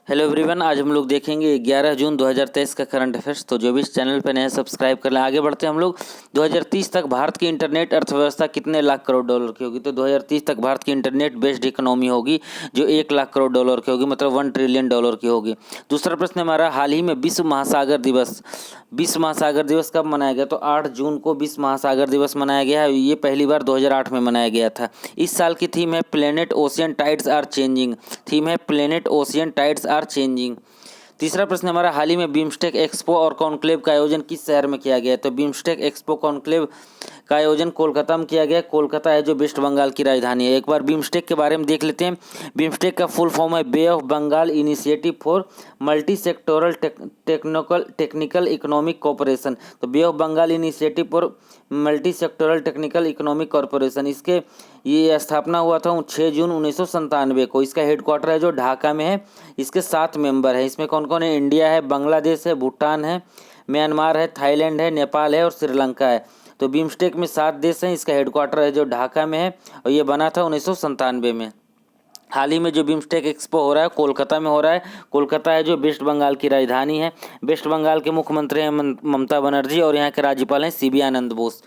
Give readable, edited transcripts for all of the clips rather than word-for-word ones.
Hello everyone, आज हम लोग देखेंगे 11 जून 2023 का करंट अफेयर्स। तो जो भी इस चैनल पर नए हैं सब्सक्राइब कर लें। आगे बढ़ते हैं हम लोग। 2030 तक भारत की इंटरनेट अर्थव्यवस्था कितने लाख करोड़ डॉलर की होगी? तो 2030 तक भारत की इंटरनेट बेस्ड इकोनॉमी होगी जो 1 लाख करोड़ डॉलर की होगी, मतलब 1 ट्रिलियन डॉलर की होगी। दूसरा प्रश्न हमारा, हाल ही में विश्व महासागर दिवस कब मनाया गया? तो 8 जून को विश्व महासागर दिवस मनाया गया है। ये पहली बार 2008 में मनाया गया था। इस साल की थीम है planet ocean tides are changing. तीसरा प्रश्न हमारा, हाल ही में बिम्स्टेक एक्सपो और कॉन्क्लेव का आयोजन किस शहर में किया गया है? तो बिम्स्टेक एक्सपो कॉन्क्लेव का आयोजन कोलकाता में किया गया है। कोलकाता है जो वेस्ट बंगाल की राजधानी है। एक बार बिम्स्टेक के बारे में देख लेते हैं। बिम्स्टेक का फुल फॉर्म है Bay of Bengal initiative for multi sectoral technical economic corporation. तो Bay of Bengal initiative for multi sectoral technical economic corporation, इसके ये स्थापना हुआ था 6 जून 1997 को। इसका हेडक्वार्टर है जो ढाका में है। इसके 7 मेंबर हैं। इसमें कौन कौन है? इंडिया है, बांग्लादेश है, भूटान है, म्यांमार है, थाईलैंड है, नेपाल है और श्रीलंका है। तो बिम्स्टेक में 7 देश हैं। इसका हेडक्वार्टर है जो ढाका में है और ये बना था 1997 में। हाल ही में जो बिम्स्टेक एक्सपो हो रहा है कोलकाता में हो रहा है। कोलकाता है जो वेस्ट बंगाल की राजधानी है। वेस्ट बंगाल के मुख्यमंत्री हैं ममता बनर्जी और यहाँ के राज्यपाल हैं सीबी आनंद बोस।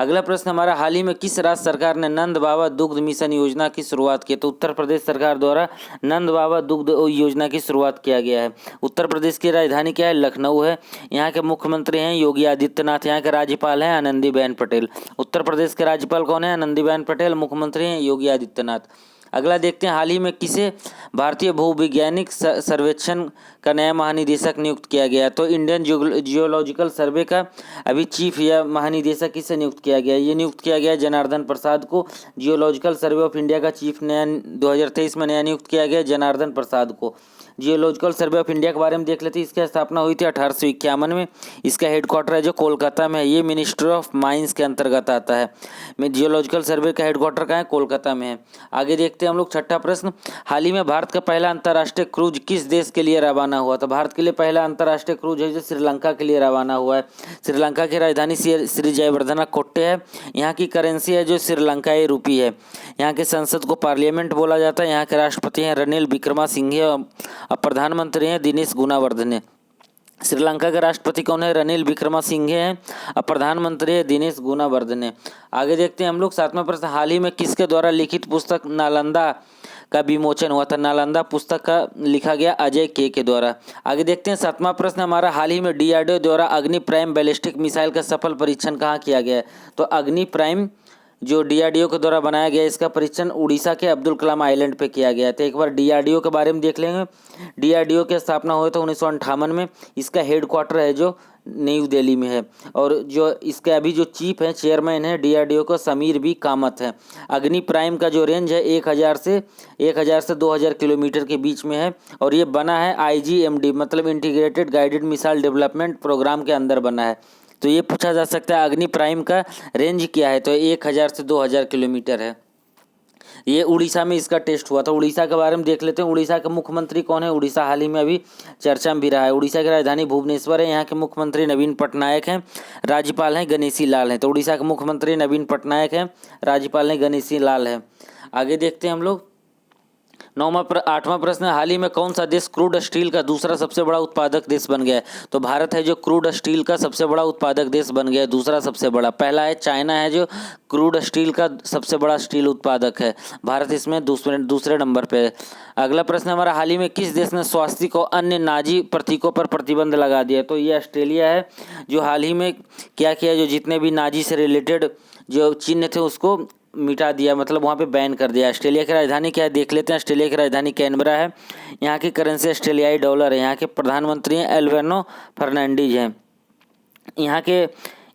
अगला प्रश्न हमारा, हाल ही में किस राज्य सरकार ने नंद बाबा दुग्ध मिशन योजना की शुरुआत की? तो उत्तर प्रदेश सरकार द्वारा नंद बाबा दुग्ध योजना की शुरुआत किया गया है। उत्तर प्रदेश की राजधानी क्या है? लखनऊ है। यहाँ के मुख्यमंत्री हैं योगी आदित्यनाथ। यहाँ के राज्यपाल हैं आनंदीबेन पटेल। उत्तर प्रदेश के राज्यपाल कौन है? आनंदीबेन पटेल। मुख्यमंत्री हैं योगी आदित्यनाथ। अगला देखते हैं, हाल ही में किसे भारतीय भूवैज्ञानिक सर्वेक्षण का नया महानिदेशक नियुक्त किया गया? तो इंडियन जियोलॉजिकल सर्वे का अभी चीफ या महानिदेशक किसे नियुक्त किया गया? ये नियुक्त किया गया जनार्दन प्रसाद को। जियोलॉजिकल सर्वे ऑफ इंडिया का चीफ नया 2023 में नया नियुक्त किया गया जनार्दन प्रसाद को। जियोलॉजिकल सर्वे ऑफ इंडिया के बारे में देख लेते हैं। इसकी स्थापना हुई थी 1851 में। इसका हेडक्वार्टर है जो कोलकाता में है। ये मिनिस्ट्री ऑफ माइंस के अंतर्गत आता है। जियोलॉजिकल सर्वे का हेडक्वार्टर कहाँ है? कोलकाता में है। आगे देखते हैं हम लोग छठा प्रश्न, हाल ही में भारत का पहला अंतर्राष्ट्रीय क्रूज किस देश के लिए रवाना हुआ? तो भारत के लिए पहला अंतर्राष्ट्रीय क्रूज है जो श्रीलंका के लिए रवाना हुआ है। श्रीलंका की राजधानी श्री जयवर्धना कोट्टे है। यहाँ की करेंसी है जो श्रीलंकाई रूपी है। यहाँ के संसद को पार्लियामेंट बोला जाता है। यहाँ के राष्ट्रपति हैं रनिल विक्रमासिंघे और प्रधानमंत्री हैं दिनेश गुणावर्धने। श्रीलंका के राष्ट्रपति कौन है? रनिल विक्रमासिंघे हैं और प्रधानमंत्री है दिनेश गुणावर्धने। आगे देखते हैं हम लोग सातवां प्रश्न, हाल ही में किसके द्वारा लिखित पुस्तक नालंदा का विमोचन हुआ था? नालंदा पुस्तक का लिखा गया अजय के द्वारा। आगे देखते हैं सातवां प्रश्न हमारा, हाल ही में डीआरडीओ द्वारा अग्नि प्राइम बैलिस्टिक मिसाइल का सफल परीक्षण कहाँ किया गया है? तो अग्नि प्राइम जो डीआरडीओ के द्वारा बनाया गया, इसका परीक्षण उड़ीसा के अब्दुल कलाम आइलैंड पे किया गया। तो एक बार डीआरडीओ के बारे में देख लेंगे। डीआरडीओ की स्थापना हुई तो 1958 में। इसका हेडक्वार्टर है जो न्यू दिल्ली में है और जो इसके अभी जो चीफ हैं चेयरमैन है डीआरडीओ को समीर बी कामत है। अग्नि प्राइम का जो रेंज है 1000 से 2000 किलोमीटर के बीच में है और ये बना है आईजीएमडी मतलब integrated guided missile development programme के अंदर बना है। तो ये पूछा जा सकता है अग्नि प्राइम का रेंज क्या है? तो 1000 से 2000 किलोमीटर है। ये उड़ीसा में इसका टेस्ट हुआ था। उड़ीसा के बारे में देख लेते हैं। उड़ीसा का मुख्यमंत्री कौन है? उड़ीसा हाल ही में अभी चर्चा में भी रहा है। उड़ीसा की राजधानी भुवनेश्वर है। यहाँ के मुख्यमंत्री नवीन पटनायक हैं। राज्यपाल हैं गणेशी लाल हैं। तो उड़ीसा के मुख्यमंत्री नवीन पटनायक हैं, राज्यपाल हैं गणेशी लाल हैं। आगे देखते हैं हम लोग आठवां प्रश्न, हाल ही में कौन सा देश क्रूड स्टील का दूसरा सबसे बड़ा उत्पादक देश बन गया है? तो भारत है जो क्रूड स्टील का सबसे बड़ा उत्पादक देश बन गया है, दूसरा सबसे बड़ा। पहला है चाइना है जो क्रूड स्टील का सबसे बड़ा स्टील उत्पादक है। भारत इसमें दूसरे नंबर पे है। अगला प्रश्न हमारा, हाल ही में किस देश ने स्वास्तिक और अन्य नाजी प्रतीकों पर प्रतिबंध लगा दिया? तो ये ऑस्ट्रेलिया है जो हाल ही में क्या किया, जो जितने भी नाजी से रिलेटेड जो चिन्ह थे उसको मिटा दिया, मतलब वहाँ पे बैन कर दिया। ऑस्ट्रेलिया की राजधानी क्या है देख लेते हैं। ऑस्ट्रेलिया की राजधानी कैनबरा है। यहाँ की करेंसी ऑस्ट्रेलियाई डॉलर है। यहाँ के प्रधानमंत्री हैं एल्वेनो फर्नांडीज हैं।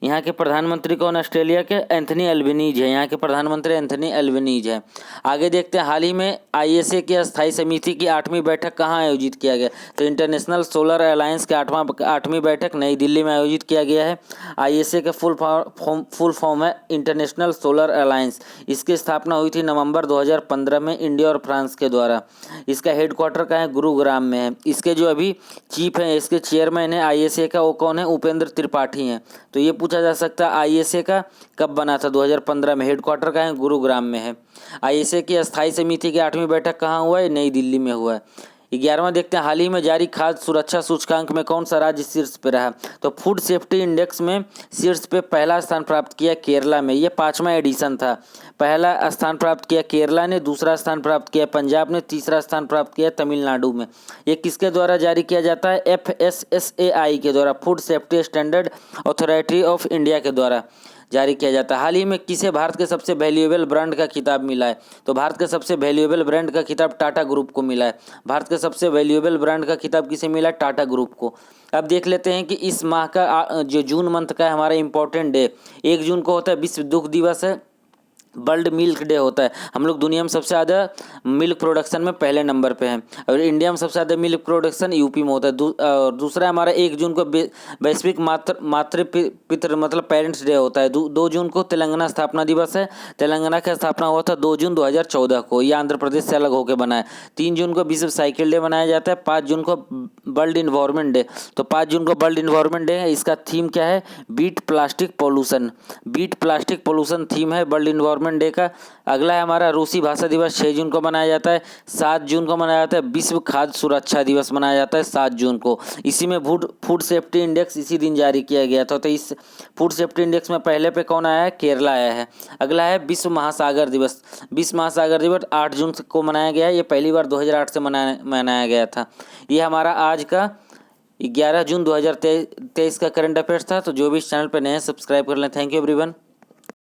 यहाँ के प्रधानमंत्री कौन? ऑस्ट्रेलिया के एंथनी एल्बनीज है। यहाँ के प्रधानमंत्री एंथनी एल्बनीज है। आगे देखते हैं, हाल ही में आईएसए की अस्थायी समिति की 8वीं बैठक कहाँ आयोजित किया गया? तो इंटरनेशनल सोलर अलायंस के 8वीं बैठक नई दिल्ली में आयोजित किया गया है। आईएसए का फुल फॉर्म है इंटरनेशनल सोलर अलायंस। इसकी स्थापना हुई थी नवंबर 2015 में इंडिया और फ्रांस के द्वारा। इसका हेडक्वार्टर कहाँ है? गुरुग्राम में है। इसके जो अभी चीफ हैं, इसके चेयरमैन है आईएसए का, वो कौन है? उपेंद्र त्रिपाठी हैं। तो ये पूछा जा सकता है आईएसए का कब बना था? 2015 में। हेडक्वार्टर कहाँ है? गुरुग्राम में है। आईएसए की अस्थायी समिति की 8वीं बैठक कहाँ हुआ है? नई दिल्ली में हुआ है। 11वां देखते हैं, हाल ही में जारी खाद्य सुरक्षा सूचकांक में कौन सा राज्य शीर्ष पे रहा? तो फूड सेफ्टी इंडेक्स में शीर्ष पे पहला स्थान प्राप्त किया केरला में। ये 5वां एडिशन था। पहला स्थान प्राप्त किया केरला ने, दूसरा स्थान प्राप्त किया पंजाब ने, तीसरा स्थान प्राप्त किया तमिलनाडु में। ये किसके द्वारा जारी किया जाता है? FSSAI के द्वारा, food safety standard authority of India के द्वारा जारी किया जाता है। हाल ही में किसे भारत के सबसे वैल्यूएबल ब्रांड का खिताब मिला है? तो भारत के सबसे वैल्यूएबल ब्रांड का खिताब टाटा ग्रुप को मिला है। भारत के सबसे वैल्यूएबल ब्रांड का खिताब किसे मिला? टाटा ग्रुप को। अब देख लेते हैं कि इस माह का जो जून मंथ का है हमारा इंपॉर्टेंट डे, 1 जून को होता है विश्व दुग्ध दिवस है, वर्ल्ड मिल्क डे होता है। हम लोग दुनिया में सबसे ज़्यादा मिल्क प्रोडक्शन में पहले नंबर पे हैं, और इंडिया में सबसे ज़्यादा मिल्क प्रोडक्शन यूपी में होता है। और दूसरा हमारा 1 जून को वैश्विक मातृ पितृ मतलब पेरेंट्स डे होता है। 2 जून को तेलंगाना स्थापना दिवस है। तेलंगाना का स्थापना हुआ था 2 जून 2014 को। ये आंध्र प्रदेश से अलग होकर बना है। 3 जून को विश्व साइकिल डे मनाया जाता है। 5 जून को वर्ल्ड इन्वायरमेंट डे। तो 5 जून को वर्ल्ड इन्वायरमेंट डे है। इसका थीम क्या है? Beat plastic pollution. Beat plastic pollution theme है वर्ल्ड इन्वायरमेंट डे का। अगला है हमारा रूसी भाषा दिवस, 6 जून को मनाया जाता है। 7 जून को मनाया जाता है विश्व खाद्य सुरक्षा दिवस मनाया जाता है 7 जून को। इसी में फूड सेफ्टी इंडेक्स इसी दिन जारी किया गया था। तो इस फूड सेफ्टी इंडेक्स में पहले पे कौन आया है? केरला आया है। अगला है विश्व महासागर दिवस। विश्व महासागर दिवस 8 जून को मनाया गया है। ये पहली बार 2008 से मनाया गया था। ये हमारा आज का 11 जून 2023 का करंट अफेयर्स था। तो जो भी इस चैनल पर नए हैं सब्सक्राइब कर लें। Thank you everyone.